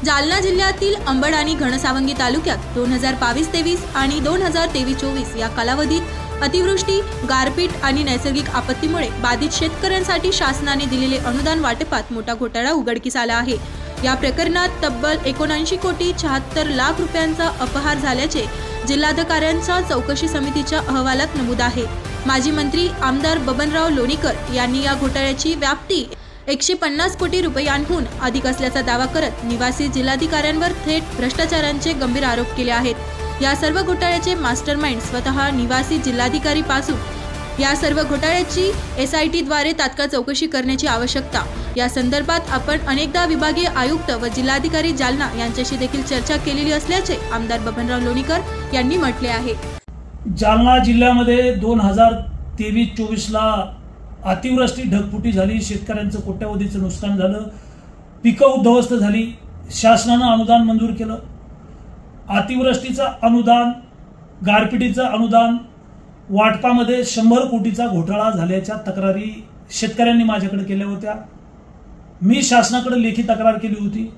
जालना जिल्ह्यातील अंबड आणि घनसावंगी तालुक्यात 2022-23 आणि 2023-24 या कालावधीत अतिवृष्टी, गारपीट आणि नैसर्गिक आपत्तीमुळे बाधित शेतकऱ्यांसाठी शासनाने दिलेले अनुदान वाटपात मोठा घोटाळा उघडकीस आला आहे। या प्रकरणात तब्बल 79 कोटी 76 लाख रुपयांचा अपहार झाल्याचे जिल्हाधिकाऱ्यांच्या चौकशी समितीच्या अहवालात नमूद आहे। माजी मंत्री आमदार बबनराव लोणीकर यांनी या घोटाळ्याची व्याप्ती 150 कोटी रुपयांहून अधिक असल्याचा दावा करत निवासी जिल्हाधिकाऱ्यांवर थेट भ्रष्टाचारांचे गंभीर आरोप केले आहेत। या सर्व घोटाळ्याचे मास्टरमाइंड स्वतः निवासी जिल्हाधिकारी पासून या सर्व घोटाळ्याची SIT द्वारे तात्काळ चौकशी करण्याची आवश्यकता। या संदर्भात आपण अनेकदा विभागीय आयुक्त व जिल्हाधिकारी जालना यांच्याशी देखील चर्चा केलेली असल्याचे आमदार बबनराव लोणीकर यांनी म्हटले आहे। जालना जिल्ह्यामध्ये 2023-24 ला अतिवृष्टी, ढगफुटी झाली, शेतकऱ्यांचं कोट्यवधीचं नुकसान झालं, पिकं उद्ध्वस्त झाली, शासनानं अनुदान मंजूर केलं। अतिवृष्टीचं अनुदान, गारपिटीचं अनुदान वाटपामध्ये 100 कोटीचा घोटाळा झाल्याच्या तक्रारी शेतकऱ्यांनी माझ्याकडे केल्या होत्या। मी शासनाकडे लेखी तक्रार केली होती।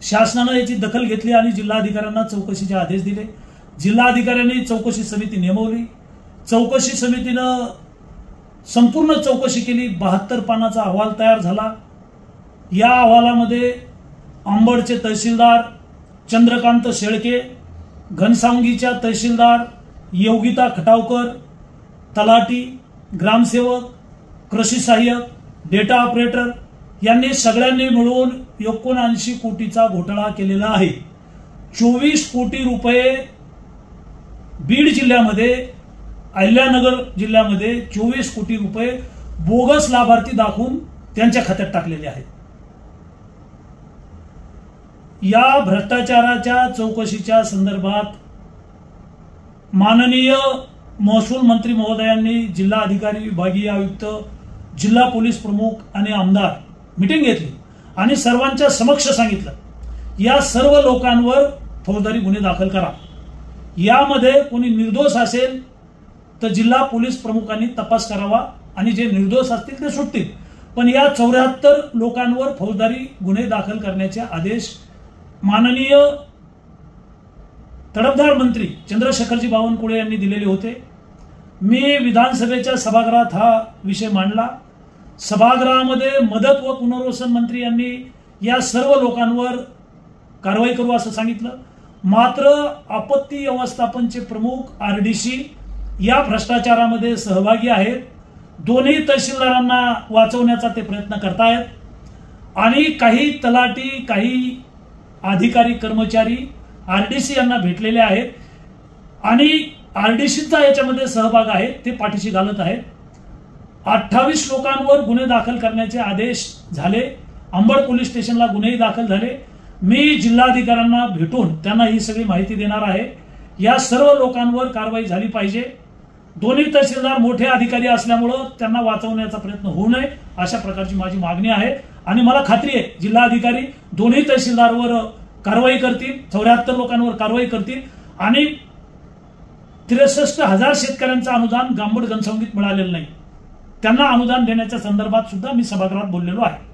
शासनानं याची दखल घेतली आणि जिल्हाधिकाऱ्यांना चौकशीचे आदेश दिले। जिल्हाधिकाऱ्यांनी चौकशी समिती नेमवली। चौकशी समितीनं संपूर्ण चौकशी केली। 72 पानाचा अहवाल तयार झाला। या अहवालामध्ये अंबडचे तहसीलदार चंद्रकांत शेळके, घनसावंगीच्या तहसीलदार योगिता खटावकर, तलाठी, ग्रामसेवक, कृषी सहाय्यक, डेटा ऑपरेटर यांनी सगळ्यांनी मिळून 79 कोटीचा घोटाळा केलेला आहे। 24 कोटी रुपये बीड जिल्ह्यामध्ये, अहिल्यानगर जिल्ह्यामध्ये 24 कोटी रुपये बोगस लाभार्थी दाखवून त्यांच्या खात्यात टाकलेले आहेत। या भ्रष्टाचाराच्या चौकशीच्या संदर्भात माननीय महसूल मंत्री महोदयांनी जिल्हाधिकारी, विभागीय आयुक्त, जिल्हा पोलीस प्रमुख आणि आमदार मीटिंग घेतली आणि सर्वांच्या समक्ष सांगितलं, या सर्व लोकांवर फौजदारी गुन्हे दाखल करा। यामध्ये कोणी निर्दोष असेल तर जिल्हा पोलीस प्रमुखांनी तपास करावा आणि जे निर्दोष असतील ते सुटतील, पण या 74 लोकांवर फौजदारी गुन्हे दाखल करण्याचे आदेश माननीय तडफदार मंत्री चंद्रशेखरजी बावनकुळे यांनी दिलेले होते। मी विधानसभेच्या सभागृहात हा विषय मांडला। सभागृहामध्ये मदत व पुनर्वसन मंत्री यांनी या सर्व लोकांवर कारवाई करू असं सांगितलं। मात्र आपत्ती व्यवस्थापनचे प्रमुख RDC या भ्रष्टाचारामध्ये सहभागी आहेत। दोन्ही तहसीलदारांना वाचवण्याचा ते प्रयत्न करतायत आणि काही तलाठी, काही अधिकारी, कर्मचारी RDC यांना भेटलेले आहेत आणि RDCचा याच्यामध्ये सहभाग आहे, ते पाठीशी घालत आहेत। 28 लोकांवर गुन्हे दाखल करण्याचे आदेश झाले। अंबड पोलीस स्टेशनला गुन्हेही दाखल झाले। मी जिल्हाधिकाऱ्यांना भेटून त्यांना ही सगळी माहिती देणार आहे। या सर्व लोकांवर कारवाई झाली पाहिजे। दोन्ही तहसीलदार मोठे अधिकारी असल्यामुळे त्यांना वाचवण्याचा प्रयत्न होऊ नये अशा प्रकारची माझी मागणी आहे आणि मला खात्री आहे जिल्हाधिकारी दोन्ही तहसीलदारवर कारवाई करतील, 74 लोकांवर कारवाई करतील आणि 63,000 शेतकऱ्यांचं अनुदान गांबड घनसावंगीत मिळालेलं नाही, त्यांना अनुदान देण्याच्या संदर्भात सुद्धा मी सभागृहात बोललेलो आहे।